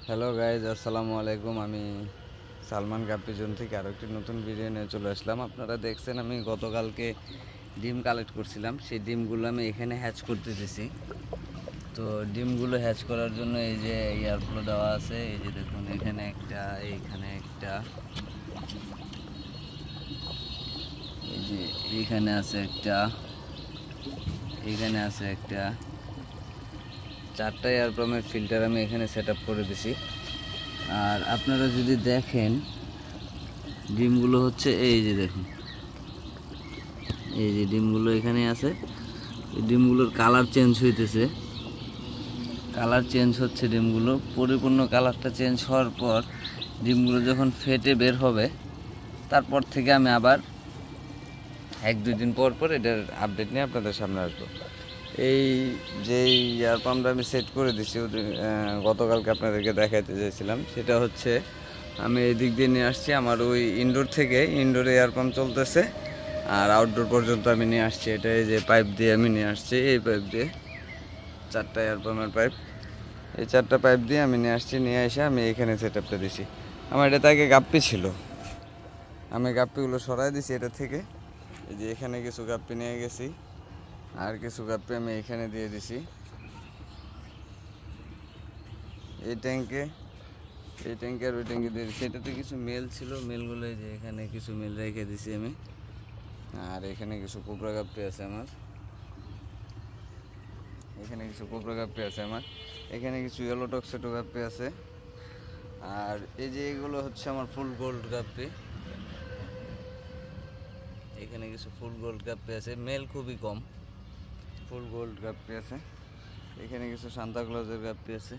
Hello guys, আসসালামু আলাইকুম। আমি সালমান গাপ্পিজন থেকে আরও একটি নতুন ভিডিও নিয়ে চলে আসলাম। আপনারা দেখছেন আমি গতকালকে ডিম কালেক্ট করছিলাম, সেই ডিমগুলো আমি এখানে হ্যাচ করতেছি। তো ডিমগুলো হ্যাচ করার জন্য এই যে এয়ারফ্লো দেওয়া আছে, এই যে দেখুন এখানে একটা, এইখানে একটা, এই যে এইখানে আছে একটা, এইখানে আছে একটা, 4টা এয়ারপ্লামের ফিল্টার আমি এখানে সেট আপ করে দিছি। আর আপনারা যদি দেখেন ডিমগুলো হচ্ছে এই যে দেখুন, এই যে ডিমগুলো এখানে আছে। এই ডিমগুলোর কালার চেঞ্জ হইতেছে, কালার চেঞ্জ হচ্ছে ডিমগুলো। পরিপূর্ণ কালারটা চেঞ্জ হওয়ার পর ডিমগুলো যখন ফেটে বের হবে, তারপর থেকে আমি আবার 1-2 দিন পর পর এটার আপডেট নিয়ে আপনাদের সামনে আসবো। এই যে এয়ার পাম্পটা আমি সেট করে দিছি গতকালকে আপনাদেরকে দেখাইতে চাইছিলাম, সেটা হচ্ছে আমি এই দিক দিয়ে নিয়ে আসছি। আমার ওই ইনডোর থেকে, ইনডোরে এয়ার পাম্প চলতেছে আর আউটডোর পর্যন্ত আমি নিয়ে আসছি। এটা এই যে পাইপ দিয়ে আমি নিয়ে আসছি, এই পাইপ দিয়ে 4টা এয়ার পাম্পের পাইপ, এই 4টা পাইপ দিয়ে আমি নিয়ে আসছি। নিয়ে এসে আমি এখানে সেট আপটা দিছি। আমার এটাতে আগে গাপ্পি ছিল, আমি গাপ্পিগুলো সরাই দিছি এটা থেকে। এই যে এখানে কিছু গাপ্পি নিয়ে গেছি, আর কিছু গাপ্পি আমি এখানে দিয়ে দিছি এই ট্যাঙ্কে, এই ট্যাঙ্কে আর ওই ট্যাঙ্কে দিয়ে দিচ্ছি। এটাতে কিছু মেল ছিল, মেলগুলো এই যে এখানে কিছু মেল রেখে দিছি আমি। আর এখানে কিছু কোবরা গাপ্পি আছে আমার, এখানে কিছু কোবরা গাপ্পি আছে আমার, এখানে কিছু ইয়েলো টক্সেটো গাপ্পি আছে। আর এই যে এগুলো হচ্ছে আমার ফুল গোল্ড গাপ্পি, এখানে কিছু ফুল গোল্ড গাপ্পি আছে, মেল খুবই কম, ফুল গোল্ড গাপ্পি আছে। এখানে কিছু সান্তা ক্লজের গাপ্পি আছে।